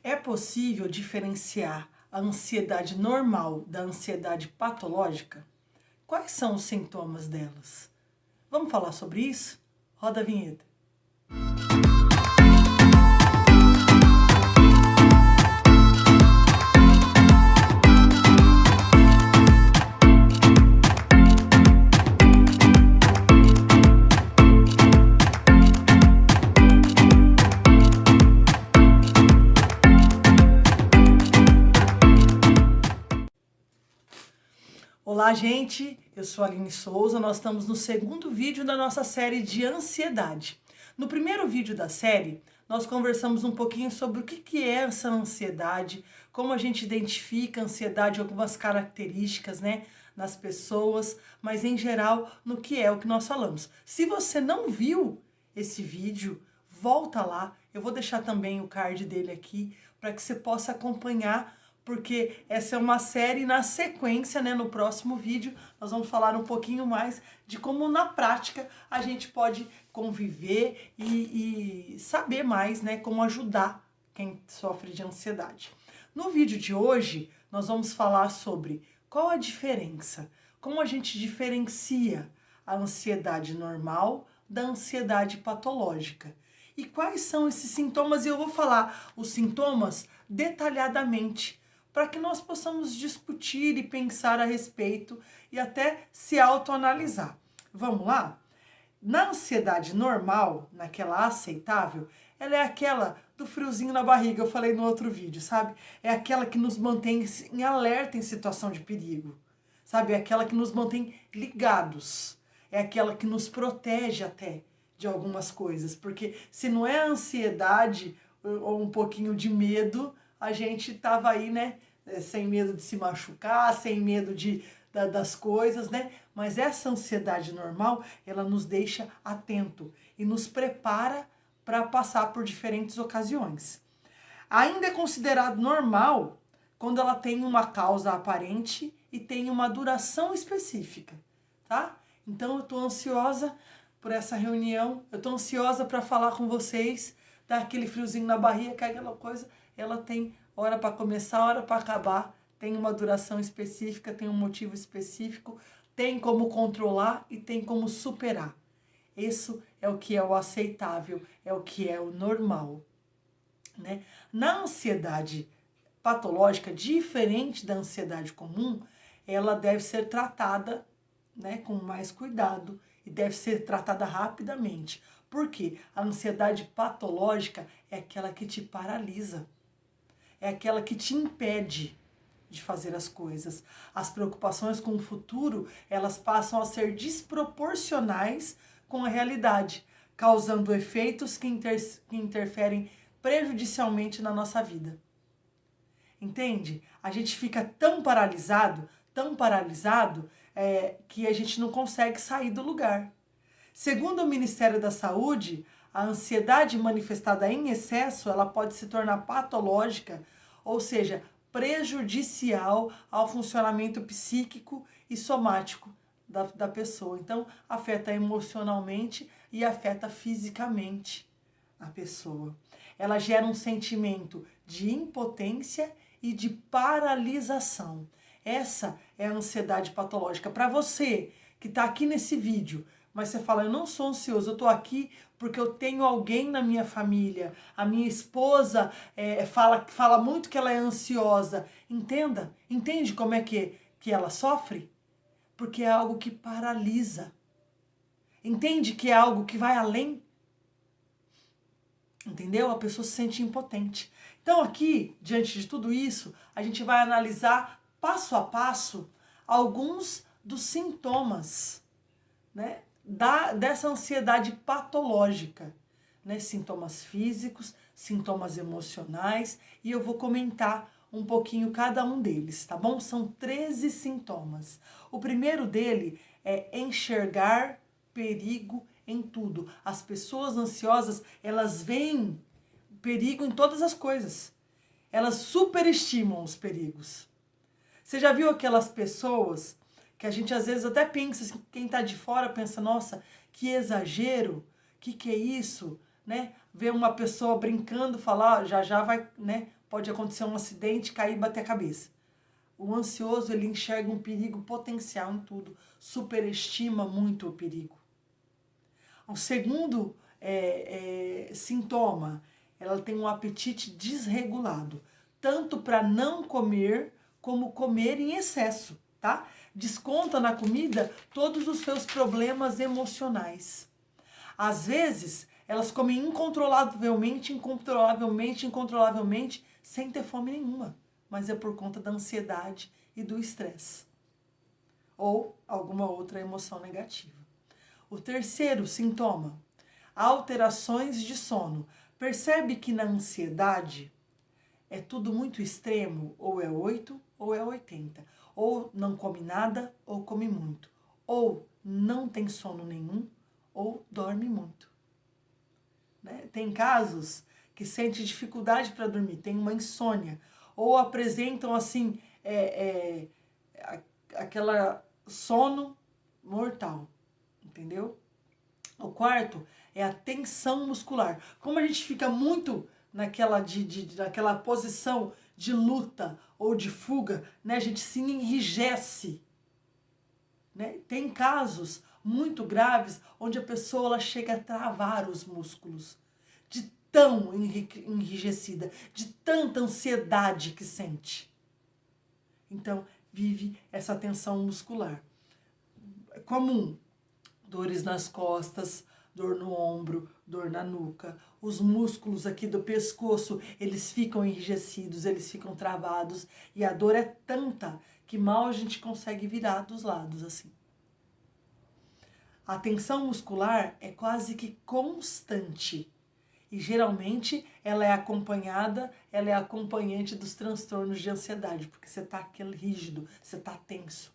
É possível diferenciar a ansiedade normal da ansiedade patológica? Quais são os sintomas delas? Vamos falar sobre isso? Roda a vinheta. Olá, gente! Eu sou a Aline Souza, nós estamos no segundo vídeo da nossa série de ansiedade. No primeiro vídeo da série, nós conversamos um pouquinho sobre o que é essa ansiedade, como a gente identifica a ansiedade, algumas características, nas pessoas, mas em geral, no que é o que nós falamos. Se você não viu esse vídeo, volta lá, eu vou deixar também o card dele aqui, para que você possa acompanhar, porque essa é uma série na sequência, no próximo vídeo, nós vamos falar um pouquinho mais de como na prática a gente pode conviver e saber mais, como ajudar quem sofre de ansiedade. No vídeo de hoje, nós vamos falar sobre qual a diferença, como a gente diferencia a ansiedade normal da ansiedade patológica. E quais são esses sintomas? E eu vou falar os sintomas detalhadamente, para que nós possamos discutir e pensar a respeito e até se autoanalisar. Vamos lá? Na ansiedade normal, naquela aceitável, ela é aquela do friozinho na barriga, eu falei no outro vídeo, sabe? É aquela que nos mantém em alerta em situação de perigo, sabe? É aquela que nos mantém ligados, é aquela que nos protege até de algumas coisas, porque se não é ansiedade ou um pouquinho de medo, a gente tava aí, sem medo de se machucar, sem medo das coisas, Mas essa ansiedade normal, ela nos deixa atento e nos prepara para passar por diferentes ocasiões. Ainda é considerado normal quando ela tem uma causa aparente e tem uma duração específica, tá? Então eu tô ansiosa por essa reunião, eu tô ansiosa para falar com vocês, dar aquele friozinho na barriga, que é aquela coisa, ela tem hora para começar, hora para acabar, tem uma duração específica, tem um motivo específico, tem como controlar e tem como superar. Isso é o que é o aceitável, é o que é o normal, Na ansiedade patológica, diferente da ansiedade comum, ela deve ser tratada, com mais cuidado e deve ser tratada rapidamente. Por quê? A ansiedade patológica é aquela que te paralisa. É aquela que te impede de fazer as coisas. As preocupações com o futuro, elas passam a ser desproporcionais com a realidade, causando efeitos que interferem prejudicialmente na nossa vida. Entende? A gente fica tão paralisado, que a gente não consegue sair do lugar. Segundo o Ministério da Saúde, a ansiedade manifestada em excesso, ela pode se tornar patológica, ou seja, prejudicial ao funcionamento psíquico e somático da pessoa. Então, afeta emocionalmente e afeta fisicamente a pessoa. Ela gera um sentimento de impotência e de paralisação. Essa é a ansiedade patológica. Para você que está aqui nesse vídeo, mas você fala, eu não sou ansioso, eu estou aqui porque eu tenho alguém na minha família, a minha esposa fala muito que ela é ansiosa. Entende como é que ela sofre? Porque é algo que paralisa. Entende que é algo que vai além? Entendeu? A pessoa se sente impotente. Então aqui, diante de tudo isso, a gente vai analisar passo a passo alguns dos sintomas, dessa ansiedade patológica, sintomas físicos, sintomas emocionais, e eu vou comentar um pouquinho cada um deles, tá bom? São 13 sintomas. O primeiro dele é enxergar perigo em tudo. As pessoas ansiosas, elas veem perigo em todas as coisas. Elas superestimam os perigos. Você já viu aquelas pessoas que a gente às vezes até pensa, quem está de fora pensa, nossa, que exagero, que é isso? né? Ver uma pessoa brincando, falar, já já vai, né? Pode acontecer um acidente, cair e bater a cabeça. O ansioso, ele enxerga um perigo potencial em tudo, superestima muito o perigo. O segundo sintoma, ela tem um apetite desregulado, tanto para não comer, como comer em excesso, tá? Desconta na comida todos os seus problemas emocionais. Às vezes, elas comem incontrolavelmente, sem ter fome nenhuma. Mas é por conta da ansiedade e do estresse. Ou alguma outra emoção negativa. O terceiro sintoma, alterações de sono. Percebe que na ansiedade é tudo muito extremo, ou é 8 ou é 80. Ou não come nada, ou come muito. Ou não tem sono nenhum, ou dorme muito. Né? Tem casos que sente dificuldade para dormir, tem uma insônia, ou apresentam assim, aquela sono mortal, entendeu? O quarto é a tensão muscular. Como a gente fica muito naquela posição de luta ou de fuga, né? A gente se enrijece. Né? Tem casos muito graves onde a pessoa ela chega a travar os músculos, de tão enrijecida, de tanta ansiedade que sente. Então, vive essa tensão muscular. É comum, dores nas costas, dor no ombro, dor na nuca. Os músculos aqui do pescoço, eles ficam enrijecidos, eles ficam travados. E a dor é tanta que mal a gente consegue virar dos lados assim. A tensão muscular é quase que constante. E geralmente ela é acompanhante dos transtornos de ansiedade, porque você está rígido, você está tenso.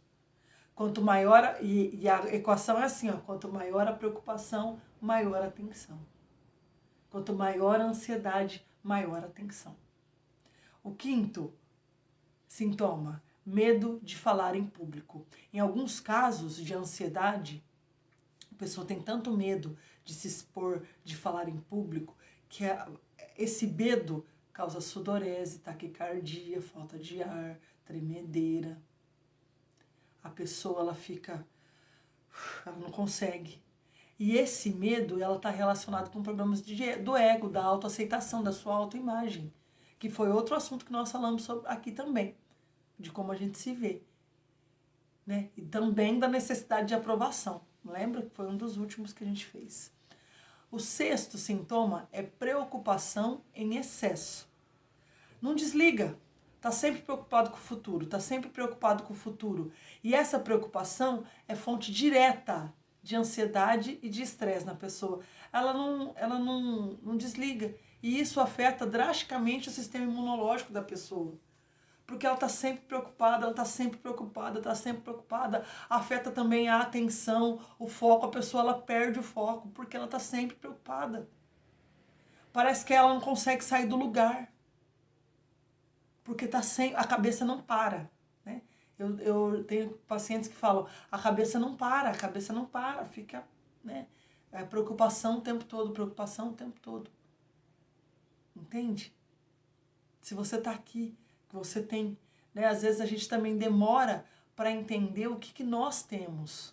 Quanto maior, e a equação é assim, ó, quanto maior a preocupação, maior a tensão. Quanto maior a ansiedade, maior a tensão. O quinto sintoma, medo de falar em público. Em alguns casos de ansiedade, a pessoa tem tanto medo de se expor, de falar em público, que esse medo causa sudorese, taquicardia, falta de ar, tremedeira. A pessoa ela não consegue. E esse medo, ela está relacionado com problemas do ego, da autoaceitação, da sua autoimagem, que foi outro assunto que nós falamos aqui também, de como a gente se vê, né? E também da necessidade de aprovação. Lembra que foi um dos últimos que a gente fez. O sexto sintoma é preocupação em excesso. Não desliga. Está sempre preocupado com o futuro, está sempre preocupado com o futuro. E essa preocupação é fonte direta de ansiedade e de estresse na pessoa. Ela não desliga. E isso afeta drasticamente o sistema imunológico da pessoa. Porque ela está sempre preocupada, afeta também a atenção, o foco, a pessoa ela perde o foco, porque ela está sempre preocupada. Parece que ela não consegue sair do lugar, porque a cabeça não para, né? Eu tenho pacientes que falam, a cabeça não para, fica, né? Preocupação o tempo todo, entende? Se você está aqui, que você tem, né? Às vezes a gente também demora para entender o que nós temos.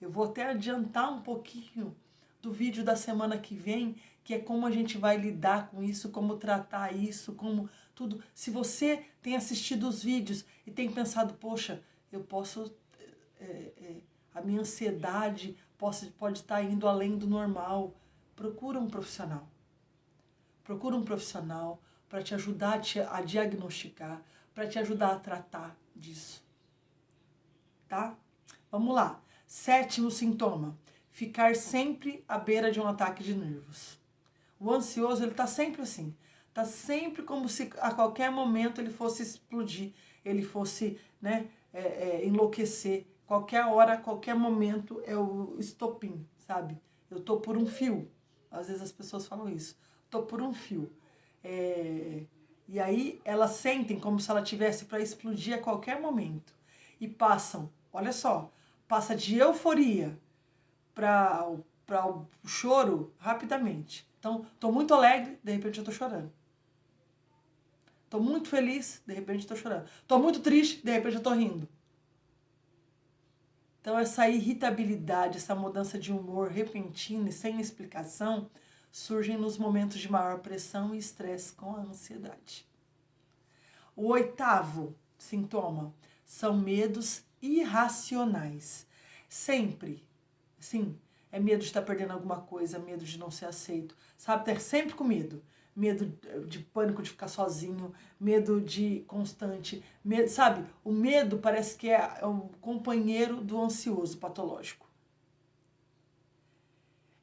Eu vou até adiantar um pouquinho do vídeo da semana que vem, que é como a gente vai lidar com isso, como tratar isso, como tudo. Se você tem assistido os vídeos e tem pensado, poxa, eu posso, a minha ansiedade pode estar indo além do normal, procura um profissional. Procura um profissional para te ajudar a diagnosticar, para te ajudar a tratar disso. Tá? Vamos lá. Sétimo sintoma, ficar sempre à beira de um ataque de nervos. O ansioso, ele está sempre assim. Está sempre como se a qualquer momento ele fosse explodir, ele fosse, né, enlouquecer. Qualquer hora, qualquer momento é o estopim, sabe? Eu tô por um fio. Às vezes as pessoas falam isso. Tô por um fio. E aí elas sentem como se ela tivesse para explodir a qualquer momento. E passam, olha só, passa de euforia para para o choro rapidamente. Então, estou muito alegre, de repente eu estou chorando. Estou muito feliz, de repente estou chorando. Estou muito triste, de repente eu estou rindo. Então, essa irritabilidade, essa mudança de humor repentina e sem explicação, surgem nos momentos de maior pressão e estresse com a ansiedade. O 8º sintoma são medos irracionais. Sempre, sim, é medo de estar perdendo alguma coisa, medo de não ser aceito, sabe? Ter sempre com medo. Medo de pânico de ficar sozinho, medo de constante, medo, sabe? O medo parece que é o companheiro do ansioso patológico.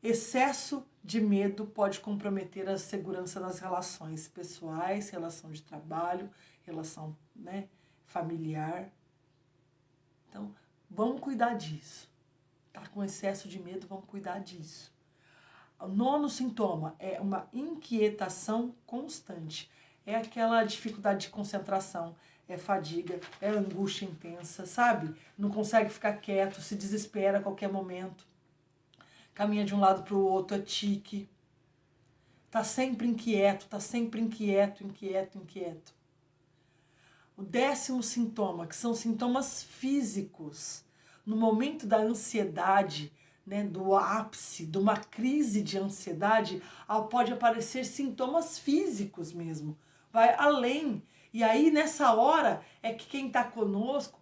Excesso de medo pode comprometer a segurança nas relações pessoais, relação de trabalho, relação, né, familiar. Então, vamos cuidar disso. Tá com excesso de medo, vamos cuidar disso. O 9º sintoma é uma inquietação constante. É aquela dificuldade de concentração, é fadiga, é angústia intensa, sabe? Não consegue ficar quieto, se desespera a qualquer momento. Caminha de um lado para o outro, é tique. Tá sempre inquieto, inquieto. O 10º sintoma, que são sintomas físicos. No momento da ansiedade, né, do ápice, de uma crise de ansiedade, pode aparecer sintomas físicos mesmo. Vai além. E aí, nessa hora, é que quem está conosco,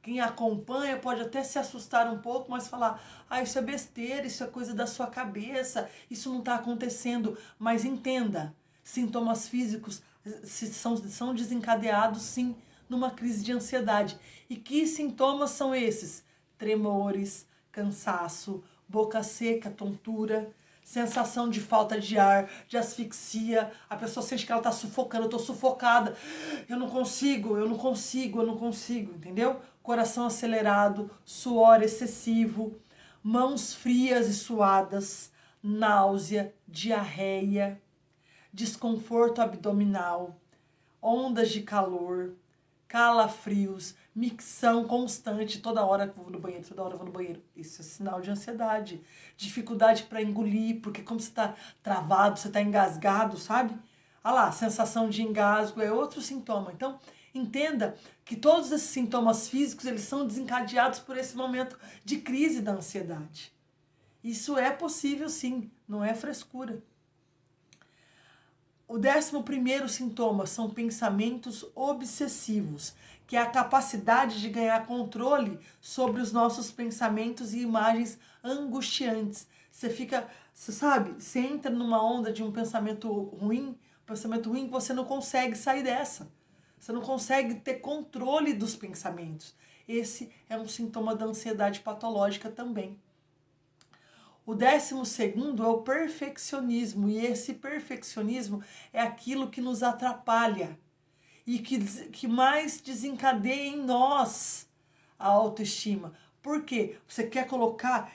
quem acompanha, pode até se assustar um pouco, mas falar, isso é besteira, isso é coisa da sua cabeça, isso não está acontecendo. Mas entenda, sintomas físicos são desencadeados, sim, numa crise de ansiedade. E que sintomas são esses? Tremores, cansaço, boca seca, tontura, sensação de falta de ar, de asfixia, a pessoa sente que ela está sufocando, eu estou sufocada, eu não consigo, entendeu? Coração acelerado, suor excessivo, mãos frias e suadas, náusea, diarreia, desconforto abdominal, ondas de calor, calafrios, micção constante, toda hora eu vou no banheiro, Isso é sinal de ansiedade. Dificuldade para engolir, porque como você está travado, você está engasgado, sabe? Olha lá, sensação de engasgo é outro sintoma. Então, entenda que todos esses sintomas físicos, eles são desencadeados por esse momento de crise da ansiedade. Isso é possível sim, não é frescura. O 11º sintoma são pensamentos obsessivos, que é a capacidade de ganhar controle sobre os nossos pensamentos e imagens angustiantes. Você sabe, você entra numa onda de um pensamento ruim que você não consegue sair dessa. Você não consegue ter controle dos pensamentos. Esse é um sintoma da ansiedade patológica também. O 12º é o perfeccionismo, e esse perfeccionismo é aquilo que nos atrapalha e que mais desencadeia em nós a autoestima. Por quê? Você quer colocar,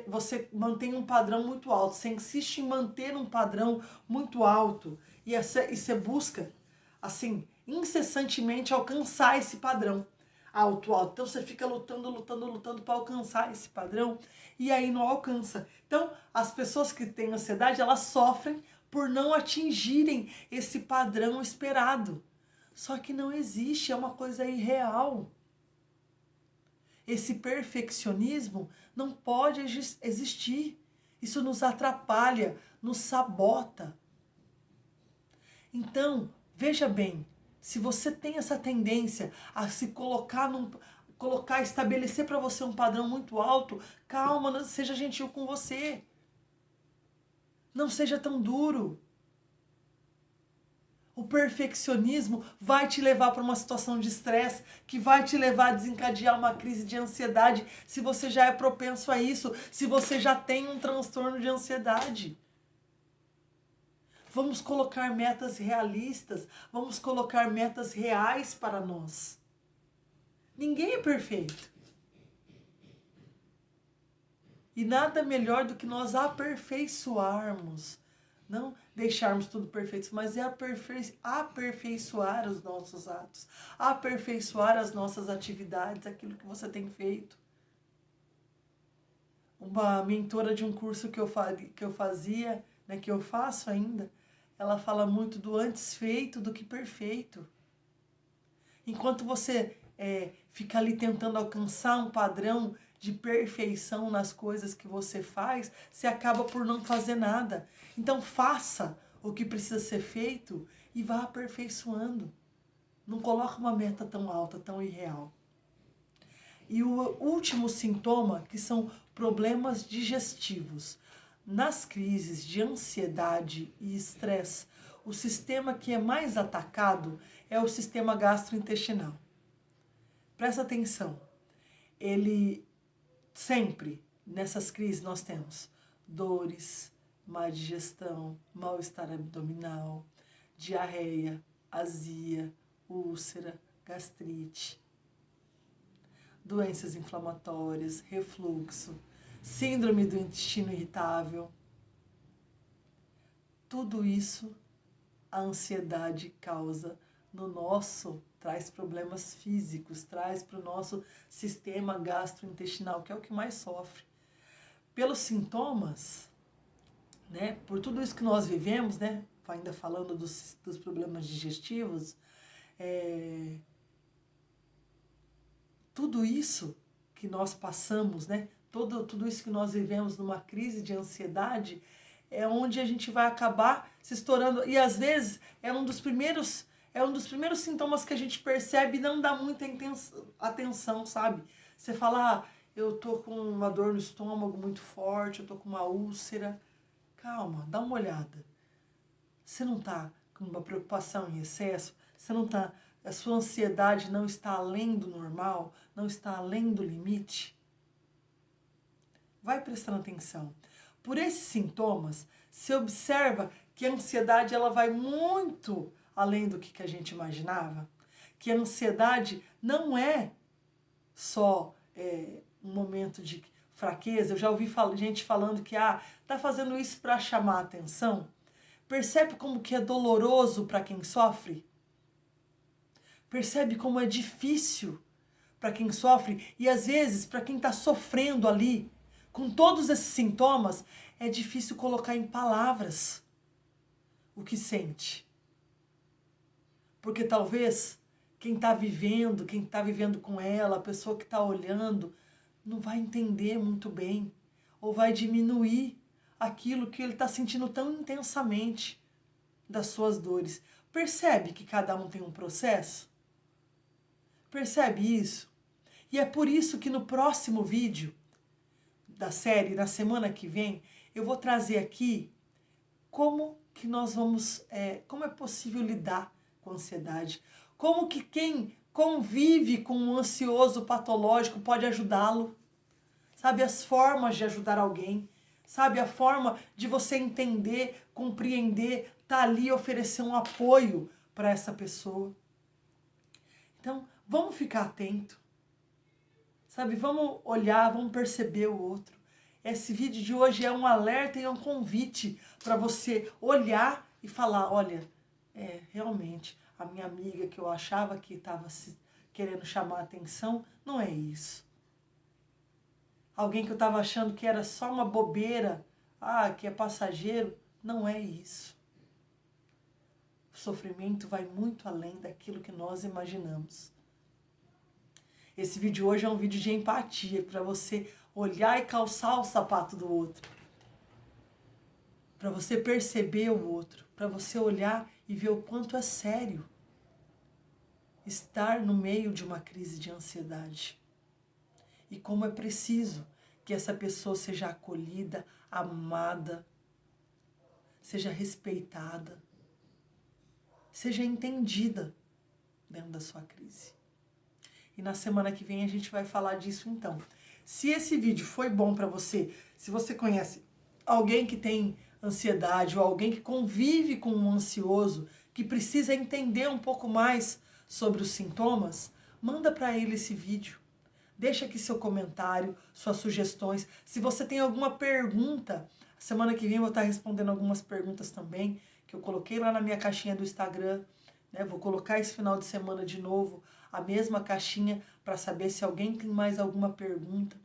você mantém um padrão muito alto, você insiste em manter um padrão muito alto e você busca, assim, incessantemente alcançar esse padrão alto. Então você fica lutando para alcançar esse padrão e aí não alcança. Então as pessoas que têm ansiedade, elas sofrem por não atingirem esse padrão esperado. Só que não existe, é uma coisa irreal. Esse perfeccionismo não pode existir. Isso nos atrapalha, nos sabota. Então, veja bem, se você tem essa tendência a se estabelecer para você um padrão muito alto, calma, seja gentil com você. Não seja tão duro. O perfeccionismo vai te levar para uma situação de estresse, que vai te levar a desencadear uma crise de ansiedade, se você já é propenso a isso, se você já tem um transtorno de ansiedade. Vamos colocar metas realistas, vamos colocar metas reais para nós. Ninguém é perfeito. E nada melhor do que nós aperfeiçoarmos. Não deixarmos tudo perfeito, mas é aperfeiçoar os nossos atos. Aperfeiçoar as nossas atividades, aquilo que você tem feito. Uma mentora de um curso que eu fazia, né, que eu faço ainda, ela fala muito do antes feito do que perfeito. Enquanto você fica ali tentando alcançar um padrão de perfeição nas coisas que você faz, você acaba por não fazer nada. Então faça o que precisa ser feito e vá aperfeiçoando. Não coloque uma meta tão alta, tão irreal. E o último sintoma, que são problemas digestivos. Nas crises de ansiedade e estresse, o sistema que é mais atacado é o sistema gastrointestinal. Presta atenção, ele sempre, nessas crises, nós temos dores, má digestão, mal-estar abdominal, diarreia, azia, úlcera, gastrite, doenças inflamatórias, refluxo, síndrome do intestino irritável. Tudo isso a ansiedade causa no nosso, traz problemas físicos, traz para o nosso sistema gastrointestinal, que é o que mais sofre. Pelos sintomas, né, por tudo isso que nós vivemos, né, ainda falando dos problemas digestivos, tudo isso que nós passamos, né, tudo isso que nós vivemos numa crise de ansiedade, é onde a gente vai acabar se estourando. E às vezes é um dos primeiros sintomas que a gente percebe e não dá muita atenção, sabe? Você fala, eu tô com uma dor no estômago muito forte, eu tô com uma úlcera. Calma, dá uma olhada. Você não tá com uma preocupação em excesso? Você não tá, a sua ansiedade não está além do normal? Não está além do limite? Vai prestando atenção. Por esses sintomas, se observa que a ansiedade ela vai muito além do que a gente imaginava. Que a ansiedade não é só um momento de fraqueza. Eu já ouvi gente falando que tá fazendo isso para chamar a atenção. Percebe como que é doloroso para quem sofre? Percebe como é difícil para quem sofre? E às vezes, para quem está sofrendo ali, com todos esses sintomas, é difícil colocar em palavras o que sente. Porque talvez quem está vivendo com ela, a pessoa que está olhando, não vai entender muito bem. Ou vai diminuir aquilo que ele está sentindo tão intensamente das suas dores. Percebe que cada um tem um processo? Percebe isso? E é por isso que no próximo vídeo da série, na semana que vem, eu vou trazer aqui como que nós vamos, como é possível lidar com a ansiedade, como que quem convive com um ansioso patológico pode ajudá-lo, sabe, as formas de ajudar alguém, sabe, a forma de você entender, compreender, tá ali oferecer um apoio para essa pessoa. Então, vamos ficar atento, sabe, vamos olhar, vamos perceber o outro. Esse vídeo de hoje é um alerta e é um convite para você olhar e falar, olha, realmente, a minha amiga que eu achava que estava querendo chamar a atenção, não é isso. Alguém que eu estava achando que era só uma bobeira, que é passageiro, não é isso. O sofrimento vai muito além daquilo que nós imaginamos. Esse vídeo hoje é um vídeo de empatia, para você olhar e calçar o sapato do outro. Para você perceber o outro, para você olhar e ver o quanto é sério estar no meio de uma crise de ansiedade. E como é preciso que essa pessoa seja acolhida, amada, seja respeitada, seja entendida dentro da sua crise. E na semana que vem a gente vai falar disso então. Se esse vídeo foi bom para você, se você conhece alguém que tem ansiedade ou alguém que convive com um ansioso, que precisa entender um pouco mais sobre os sintomas, manda para ele esse vídeo. Deixa aqui seu comentário, suas sugestões. Se você tem alguma pergunta, semana que vem eu vou estar respondendo algumas perguntas também, que eu coloquei lá na minha caixinha do Instagram. Né? Vou colocar esse final de semana de novo a mesma caixinha para saber se alguém tem mais alguma pergunta.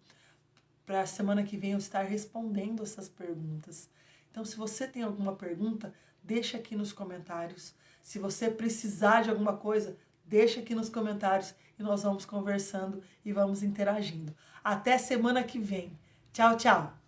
para a semana que vem eu estar respondendo essas perguntas. Então, se você tem alguma pergunta, deixa aqui nos comentários. Se você precisar de alguma coisa, deixa aqui nos comentários e nós vamos conversando e vamos interagindo. Até semana que vem. Tchau, tchau!